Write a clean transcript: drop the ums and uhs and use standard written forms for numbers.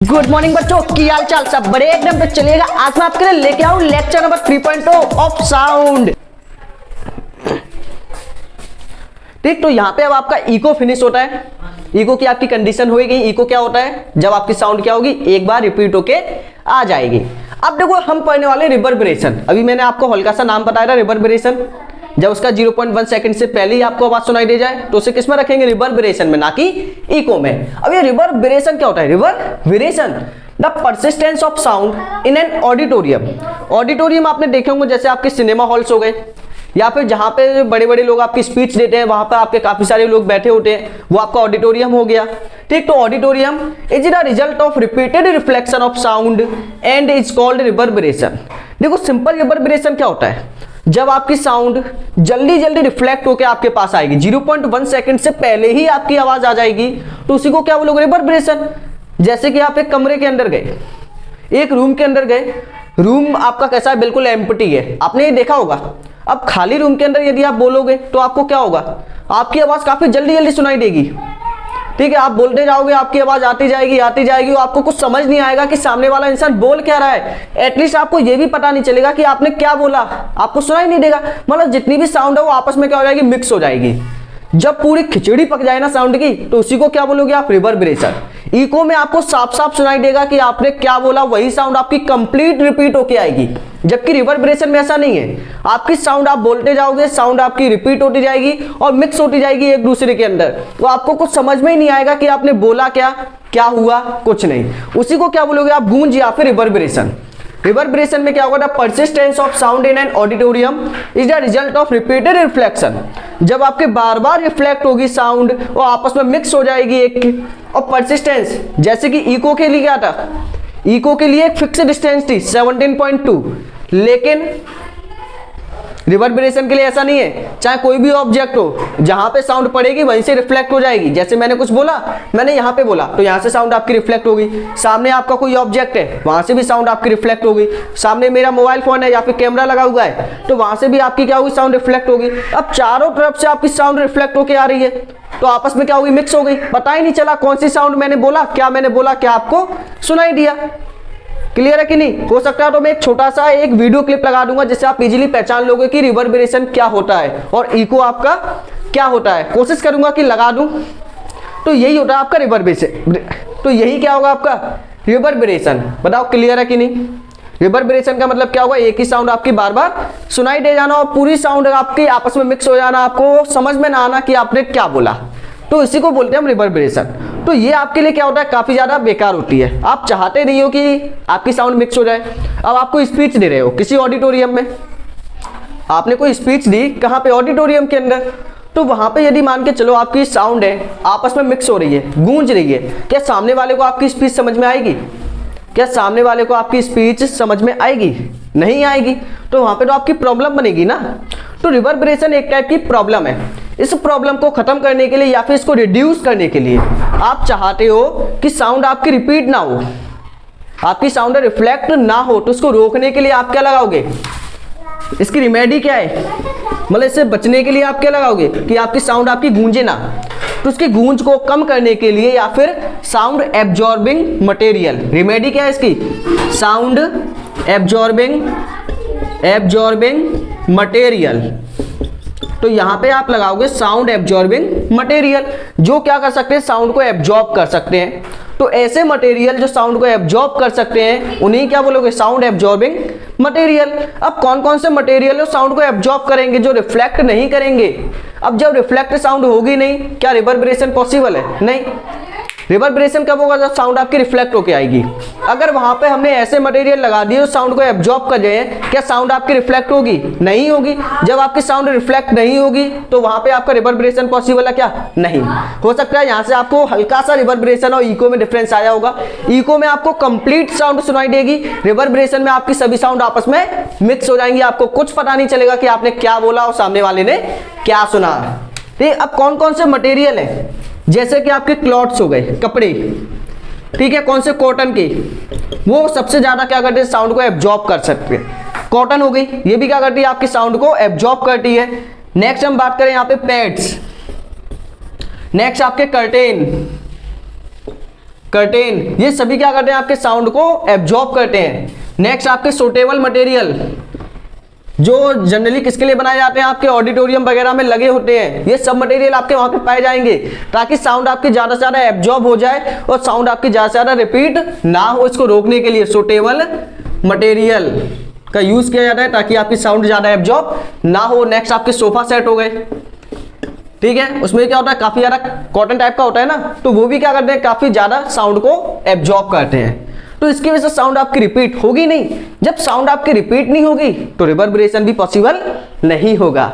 Good morning बच्चों, की हाल चाल सब बड़े एकदम पे चलिएगा। आज मैं आपके लिए लेके आऊं लेक्चर नंबर 3.0 ऑफ साउंड। ठीक, तो यहाँ पे अब आपका इको फिनिश होता है। इको की आपकी कंडीशन होगी। इको क्या होता है? जब आपकी साउंड क्या होगी, एक बार रिपीट होके आ जाएगी। अब देखो हम पढ़ने वाले रिवर्बरेशन। अभी मैंने आपको हल्का सा नाम बताया था रिवर्बरेशन। जब उसका 0.1 सेकंड से पहले ही आपको आवाज सुनाई दे जाए तो उसे किस में रखेंगे? रिवर्बरेशन में, ना कि इको में। अब ये रिवर्बरेशन क्या होता है? Reverberation the persistence of sound in an auditorium. Auditorium आपने देखे होंगे, जैसे आपके सिनेमा हॉल्स हो गए या फिर जहां पे बड़े बड़े लोग आपकी स्पीच देते हैं, वहां पर आपके काफी सारे लोग बैठे होते हैं, वो आपका ऑडिटोरियम हो गया। ठीक, तो auditorium is the result of repeated reflection of sound and is called reverberation. देखो सिंपल रिवर्बरेशन क्या होता है? जब आपकी साउंड जल्दी जल्दी रिफ्लेक्ट होकर आपके पास आएगी, 0.1 सेकंड से पहले ही आपकी आवाज आ जाएगी, तो उसी को क्या बोलोगे? रिवर्बरेशन। जैसे कि आप एक कमरे के अंदर गए, एक रूम के अंदर गए, रूम आपका कैसा है? बिल्कुल एम्प्टी है, आपने ये देखा होगा। अब खाली रूम के अंदर यदि आप बोलोगे तो आपको क्या होगा? आपकी आवाज काफी जल्दी जल्दी सुनाई देगी। ठीक है, आप बोलते जाओगे, आपकी आवाज आती जाएगी और आपको कुछ समझ नहीं आएगा कि सामने वाला इंसान बोल क्या रहा है। एटलीस्ट आपको ये भी पता नहीं चलेगा कि आपने क्या बोला, आपको सुनाई नहीं देगा। मतलब जितनी भी साउंड है वो आपस में क्या हो जाएगी? मिक्स हो जाएगी। जब पूरी खिचड़ी पक जाए ना साउंड की, तो उसी को क्या बोलोगे आप? रिवर्बरेशन। इको में आपको साफ साफ सुनाई देगा कि आपने क्या बोला, वही साउंड आपकी कंप्लीट रिपीट होके आएगी। जबकि रिवर्बरेशन में ऐसा नहीं है। आपकी साउंड आप बोलते जाओगे, साउंड आपकी रिपीट होती जाएगी और मिक्स होती जाएगी एक दूसरे के अंदर, तो आपको कुछ समझ में ही नहीं आएगा कि आपने बोला क्या हुआ, कुछ नहीं। उसी को क्या बोलोगे आप? गूंज या फिर रिवर्बरेशन। रिवर्बरेशन में क्या होगा? The persistence of sound in an auditorium is the result of repeated reflection. जब आपके बार बार रिफ्लेक्ट होगी साउंड, वो आपस में मिक्स हो जाएगी एक। और परसिस्टेंस, जैसे कि इको के लिए क्या था? इको के लिए एक फिक्स डिस्टेंस थी 17.2, लेकिन रिवर्बरेशन के लिए ऐसा नहीं है। चाहे कोई भी ऑब्जेक्ट हो, जहां पे साउंड पड़ेगी वहीं से रिफ्लेक्ट हो जाएगी। जैसे मैंने कुछ बोला, मैंने यहां पे बोला तो यहां से साउंड आपकी रिफ्लेक्ट होगी। सामने आपका कोई ऑब्जेक्ट है, वहां से भी साउंड आपकी रिफ्लेक्ट होगी। सामने मेरा मोबाइल फोन है या फिर कैमरा लगा हुआ है, तो वहां से भी आपकी क्या होगी? साउंड रिफ्लेक्ट होगी। अब चारों तरफ से आपकी साउंड रिफ्लेक्ट होकर आ रही है, तो आपस में क्या होगी? मिक्स हो गई। पता ही नहीं चला कौन सी साउंड मैंने बोला, क्या आपको सुनाई दिया। क्लियर है कि नहीं? हो सकता है तो मैं एक छोटा सा एक वीडियो क्लिप लगा दूंगा, जिससे आप इजीली पहचान लोगे कि रिवर्बरेशन क्या होता है और इको आपका क्या होता है। कोशिश करूंगा कि लगा दूं। तो यही होता है आपका रिवर्बरेशन। तो यही क्या होगा आपका? रिवर्बरेशन। बताओ क्लियर है कि नहीं? रिवर्बरेशन का मतलब क्या होगा? एक ही साउंड आपकी बार बार सुनाई दे जाना और पूरी साउंड आपकी आपस में मिक्स हो जाना, आपको समझ में ना आना कि आपने क्या बोला, तो इसी को बोलते हैं हम रिवर्बरेशन। तो ये आपके लिए क्या होता है? काफी ज्यादा बेकार होती है। आप चाहते नहीं हो कि आपकी साउंड मिक्स हो जाए। अब आपको स्पीच दे रहे हो किसी ऑडिटोरियम में, आपने कोई स्पीच दी, कहां पे? ऑडिटोरियम के अंदर। तो वहां पे यदि मान के चलो आपकी साउंड है आपस में मिक्स हो रही है, गूंज रही है, क्या सामने वाले को आपकी स्पीच समझ में आएगी? क्या सामने वाले को आपकी स्पीच समझ में आएगी? नहीं आएगी। तो वहां पे तो आपकी प्रॉब्लम बनेगी ना। तो रिवर्बरेशन एक टाइप की प्रॉब्लम है। इस प्रॉब्लम को खत्म करने के लिए या फिर इसको रिड्यूस करने के लिए आप चाहते हो कि साउंड आपकी रिपीट ना हो, आपकी साउंड रिफ्लेक्ट ना हो, तो उसको रोकने के लिए आप क्या लगाओगे? इसकी रिमेडी क्या है? मतलब इससे बचने के लिए आप क्या लगाओगे कि आपकी साउंड आपकी गूंजे ना। तो उसकी गूंज को कम करने के लिए या फिर साउंड एब्जॉर्बिंग मटेरियल। रिमेडी क्या है इसकी? Sound absorbing material. तो यहां पे आप लगाओगे साउंड एब्जॉर्बिंग मटेरियल, जो क्या कर सकते हैं? साउंड को एब्जॉर्ब कर सकते हैं। तो ऐसे मटेरियल जो साउंड को एब्जॉर्ब कर सकते हैं, उन्हीं क्या बोलोगे? Sound absorbing material. अब कौन कौन से मटेरियल है साउंड को एब्जॉर्ब करेंगे? जो रिफ्लेक्ट नहीं करेंगे। अब जब रिफ्लेक्ट साउंड होगी नहीं, क्या रिवर्बरेशन पॉसिबल है? नहीं। रिवर्बरेशन कब होगा? जब साउंड आपकी रिफ्लेक्ट होके आएगी। अगर वहां पे हमने ऐसे मटेरियल लगा दिए जो साउंड को एब्जॉर्ब कर रहे हैं, क्या साउंड आपकी रिफ्लेक्ट होगी? नहीं होगी। जब आपकी साउंड रिफ्लेक्ट नहीं होगी तो वहां पे आपका रिवर्बरेशन पॉसिबल है क्या? नहीं। हो सकता है यहां से आपको हल्का सा रिवर्बरेशन और इको में डिफरेंस आया होगा। इको में आपको कंप्लीट साउंड सुनाई देगी, रिवर्बरेशन में आपकी सभी साउंड आपस में मिक्स हो जाएंगी। आपको कुछ पता नहीं चलेगा कि आपने क्या बोला और सामने वाले ने क्या सुना। ठीक, अब कौन कौन से मटेरियल है? जैसे कि आपके क्लॉथ्स हो गए, कपड़े। ठीक है, कौन से? कॉटन के। वो सबसे ज्यादा क्या करते हैं? साउंड को एब्जॉर्ब कर सकते हैं। कॉटन हो गई, ये भी क्या करती है? आपकी साउंड को एब्जॉर्ब करती है। नेक्स्ट हम बात करें यहाँ पे पैड्स। नेक्स्ट आपके कर्टेन। कर्टेन, ये सभी क्या करते हैं, आपके साउंड को एब्जॉर्ब करते हैं। नेक्स्ट आपके सूटेबल मटेरियल, जो जनरली किसके लिए बनाए जाते हैं, आपके ऑडिटोरियम वगैरह में लगे होते हैं, ये सब मटेरियल आपके वहां पे पाए जाएंगे, ताकि साउंड आपकी ज्यादा से ज्यादा एब्जॉर्ब हो जाए और साउंड आपकी ज्यादा से ज्यादा रिपीट ना हो। इसको रोकने के लिए सूटेबल मटेरियल का यूज किया जाता है, ताकि आपकी साउंड ज्यादा एब्जॉर्ब ना हो। नेक्स्ट आपके सोफा सेट हो गए, ठीक है, उसमें क्या होता है, काफी ज्यादा कॉटन टाइप का होता है ना, तो वो भी क्या करते हैं, काफी ज्यादा साउंड को एब्जॉर्ब करते हैं। तो इसकी वजह से साउंड आपकी रिपीट होगी नहीं। जब साउंड आपकी रिपीट नहीं होगी तो रिवर्बरेशन भी पॉसिबल नहीं होगा।